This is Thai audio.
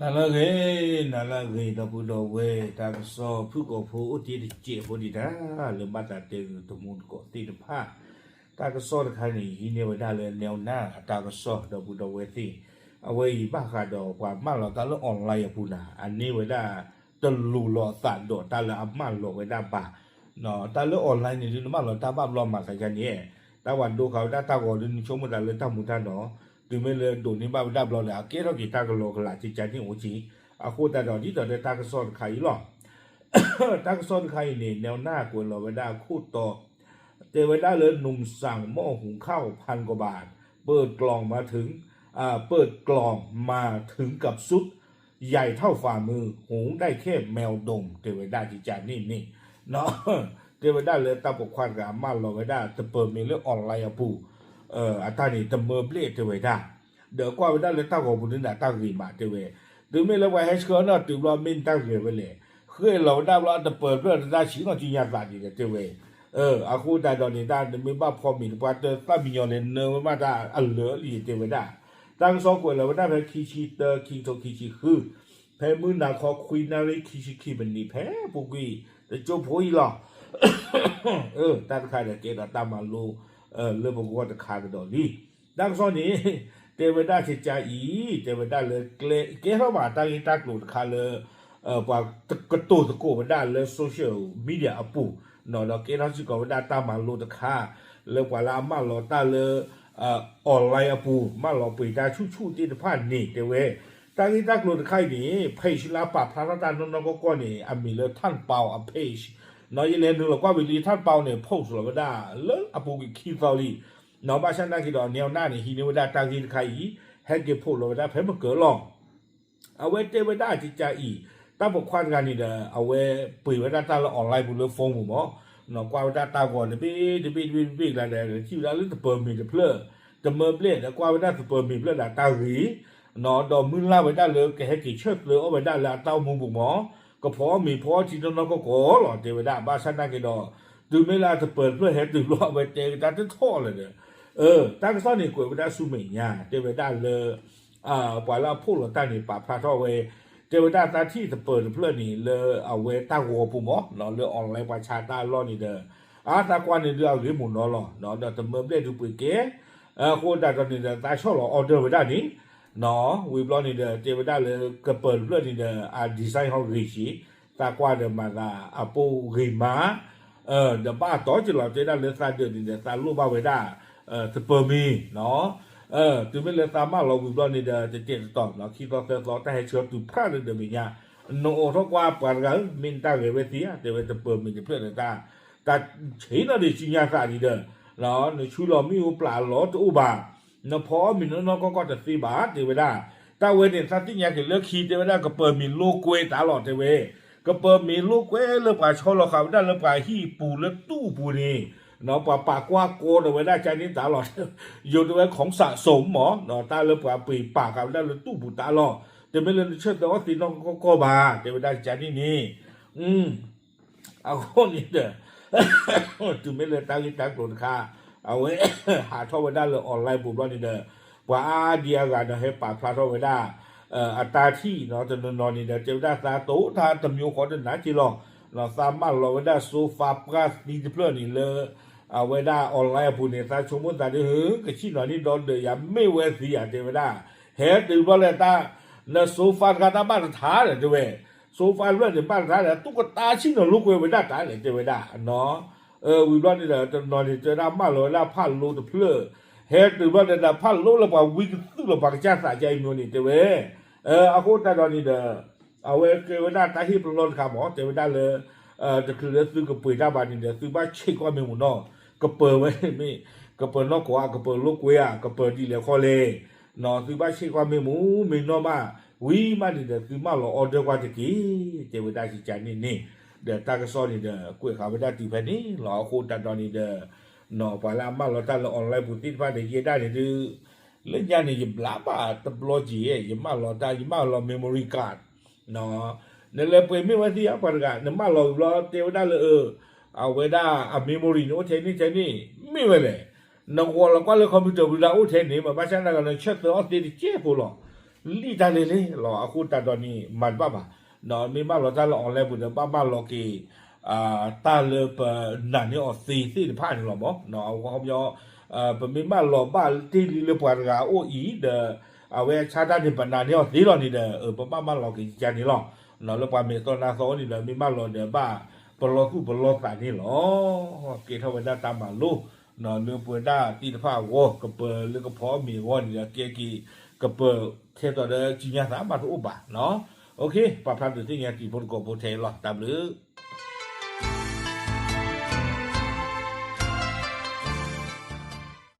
nalage da budo we ta so phu ko phu uti de che phu di da le ma ta te to mun ko ti de pha ta ka so de khai ni hi ne we da le neo na ta ka so da budo we ti a we ba kha do kwa ma lo ta lo online pu na an ni we da te lu lo ta do ta le a ma lo we da ba no ta lo online ni ma lo ta ba lo ma ka ja ni ta wan do ka da ta ko ni chomu da le ta mu ta noဒီမဲ့လေဒိုနေပါဗဒဘလောလေအကဲတော့ဒီတာကလောကလာချစ်ချင်ဦးချီအခုတတော်ဒီတော့တာကစောခိုင်လောတာကစောခိုင်နေแนวหน้าကိုလောဝดาคูต่อเทวดาเลยหนุ่มสั่งหม้อหุงข้าว1,000 กว่าบาทเปิดกล่องมาถึงเปิดกล่องมาถึงกับซุดใหญ่เท่าฝ่ามือหุงได้แค่แมวดมเทวดาจิจานี่เนาะเทวดาเลยตาปกควันกับมาလောဝดาตะเปิดมีเรื่องออนไลน์อ่ะปู่อาตานี่ตะเมอเปลเตเวดาเดี๋ยวกว่าเวลาเลยตาก็บุญน่ะตากีมาเตเวถึงไม่แล้วไว้ให้เชื่อเนาะถึงเราไม่ตาเกไปเลยเคยเราได้เราจะเปิดเรื่องได้ชิงก็จริงยาตาดีเตเวอาคูได้ตอนนี้ได้ไม่บ้าพอมีว่าจะตามีอย่างเนอมาได้อันเหลือลีเตเวดาตั้งสองคนเราได้แพ้คีชีเตอร์คีโตคีชีคือแพ้มือหนาคอคุยนาริคีชีคีเป็นนี่แพ้ปุกีแต่โจโผล่หรอตาใครเด็กเกดตามาลูเรื่องบอกว่าจะขาดดอกนี้ดังซ้อนนี้เทวดาเฉใจอีเทวดาเลยเกล้ามาตั้งตักหลุดขาเลยว่ากระตุ้นตะโกนได้เลยโซเชียลมีเดียอัปูเนาะแล้วเกล้าสิกว่าได้ตามมาหลุดขาเลยกว่าละมาหลอตาเลยออนไลน์อัปูมาหลอไปได้ชู่ที่จะผ่านนี่เทวตั้งตักหลุดขานี่เพจลาปะพระราชานนท์ก็นี่มีเลยท่านเปาเพจน้อยเล่นหนึ่งเราก็วิธีท่านเปาเนี่ยโพสต์เราก็ได้เลิกอปูกิคีฟอลี่น้องบ้านฉันนั่งคิดว่าแนวหน้าเนี่ยฮีเนวดาตากินใครอีให้เก็บโพสต์เราได้เพิ่มมาเกิดลองเอาไว้เทวดาจิตใจอีตั้งบทความกันนี่เด้อเอาไว้ปุ๋ยเวลาตาเราออนไลน์บนเรือฟงผมอ๋อน้องกว่าเวลาตาก่อนเนี่ยปีอะไรเนี่ยที่เราเรื่องเปิดมีเพลอจะเมื่อเปลี่ยนแล้วกว่าเวลาเปิดมีเพลอด่าตาหรีน้องดอมมือล่าไว้ได้เลยแกให้กี่เชิดเลยเอาไว้ได้แล้วเต้ามุงบุกหมอก็พอมีพอที่น้องก็ขอหล่อเทวดาบ้านฉันนั่งกินดอดูไม่ลาจะเปิดเพื่อเห็นดูรอไปเจอกันจะท่อเลยเนี่ยตั้งซ่อนนี่กวยเวลาสุเมียเทวดาเลยปล่อยเราพูดเราตั้งนี่ป่าพระท่อเวเทวดาตาที่จะเปิดเพื่อนี่เลยเอาเวตั้งหัวปุ่มอ๋อเนาะเลยออนไลน์ประชาตาล้อนี่เด้อตากวนนี่เดือดหรือหมุนเนาะเนาะเดี๋ยวจะเมื่อเล่นดูปุ๋ยเก๋คนแต่ตอนนี้ตาชอบหล่อออเดอร์เวลานี้เนาะวิบล้อนี่เด้อเทวดาเลยก็เปิดเพื่อนี่เด้อดีไซน์เขาดีสิตากว่าเดี๋ยวมาละปูริมาเดี๋ยวบ้าต่อจะหล่อจะได้เลือดซาเดือดนี่เดี๋ยวซาลูกบ้าไว้ได้สเปอร์มีเนาะถึงไม่เลือดซามาเราวิบล้อนี่เดี๋ยวจะเจ็บต่อเนาะคิดว่าเสร็จแล้วแต่ให้เชื่อตุพระเดี๋ยวมีเนี่ยโน้ตกว่าปานกันมินตาเกเวทีเดี๋ยวจะเปิดมีจะเพื่อนตาแต่เฉยน่ะดิชิญญาซาดีเด้อเนาะในช่วยเรามีอุปลาหล่อตัวอุบาเนาะพอมีน้องก็จะสีบาทเดี๋ยวได้ตาเวเนี่ยสัตย์ที่อยากจะเลือกขีดเดี๋ยวได้ก็เปิดมีลูกกล้วยตลอดเดี๋ยวก็เปิดมีลูกเว้ยเลือกปลาชอเราเขาได้เลือกปลาฮี่ปูเลือกตู้ปูนี่เนาะปลากว่าโกนเอาไว้ได้ใจนี้ตลอดอยู่ในของสะสมหมอเนาะตาเลือกปลาปีปากเขาได้เลือกตู้ปูตลอดแต่ไม่เลือกเชื่อแต่ว่าตีน้องก็บาแต่ไม่ได้ใจนี่เอาคนนี้เด้อถึงไม่เลือกตั้งโกรธค่าเอาไว้หาท่อไว้ได้เลยออนไลน์ปุ๊บแล้วนี่เด้อว่าเดียกันนะให้ปากพลาดท่อไว้ได้อัตราที่เนาะจะนอนนี่เดี๋ยวจะได้ซาโต้ทานตะมิวขอจะหนาจีหรอกเราสามารถเราไว้ได้โซฟาปลาดีเพื่อนนี่เลยเอาไว้ได้ออนไลน์ผู้เนี่ยซาชมว่าแต่เดี๋ยวก็ชี้หน่อยนี่โดนเดี๋ยวยังไม่เว้นเสียเดี๋ยวได้เฮ็ดดูว่าเลยตาเนาะโซฟาการตาบ้านท้าเลยเดี๋ยวโซฟาเรื่องเดี๋ยวบ้านท้าเลยตุ๊กตาชิ้นหนึ่งลูกไว้ได้ตาเลยเดี๋ยวได้เนาะวิบล้อนี่เดี๋ยวจะนอนนี่จะได้มาเลยได้ผ่านรูเพื่อเฮ็ดดูว่าเลยได้ผ่านรูแล้วพอวิ่งตึ้งแล้วพอจะสะใจมีนี่เดี๋ยวอากูตาตอนนี้เด้อเอาไว้เกวดาตาฮิปลอนครับหมอเกวดาเลยจะคือซื้อกระปุยได้บานี่เด้อซื้อบ้าเช็คว่ามีหมูนอกกระเปิดไว้ไม่กระเปิดนอกกว่ากระเปิดลูกเวียกระเปิดดีเหลือคอเลยนอซื้อบ้าเช็คว่ามีหมูมีนอมาวิมานี่เด้อซื้อมาหล่อออเดอร์กว่าจะกี่เกวดาสิจานี่เด้อตากระซ้อนนี่เด้อกล้วยขาวไม่ได้ตีแผ่นนี้หล่อโคตรตอนนี้เด้อนอปลามาเราตาเราออนไลน์บุตรฟ้าเดี๋ยวได้เนี่ยดื้อเล่นยาเนี่ยยิบลาบะตบโลจียิบมาหล่อตายิบมาหล่อเมมโมรี่การ์ดเนาะเนี่ยเลยไปไม่ว่าที่อ่ะปานกันเนี่ยมาหล่อเตียวได้เลยเอาไว้ได้เมมโมรี่โน้ตเทนี่ไม่ไว้เลยนอกว่าเราก็เลยคอมพิวเตอร์วิดีโอเทนี่มาบ้านฉันแล้วก็เลยเช็คตัวออสเตรเลียเจ็บปวดหรอ ลีตาเลยหรอအခုတတော်นี่มันป่ะป่ะเนาะมีมาหรอตาหลออนแล้วบุญป้ามาหรอกีตาเลยปะนั่นนี่อ๋อสี่ผ่านหรอบ่เนาะเอาเขายอปะมีมาหรอบ้าที่เลยปานกาโออีเดเอาไว้ชาดานี่ปานนี่อ๋อสีหรอนี่เด้ป้ามาหรอกีจานี่หรอเนาะแล้วปามีตอนนาซอนี่เด้มีมาหรอเด้บ้าปลอกูปลอตานี่หรอเกทวดาตามมาลูเนาะเรื่องปวยดาตีตะฟ้าวอกะเปเรื่องกระเพาะมีวอนี่เกกีกะเปเทตัวเด้จิญญาสามาทุบะเนาะโอเคปะพันธุ์ที่เนี่ยกี่พลก็บ่เทหรอกตามหรือ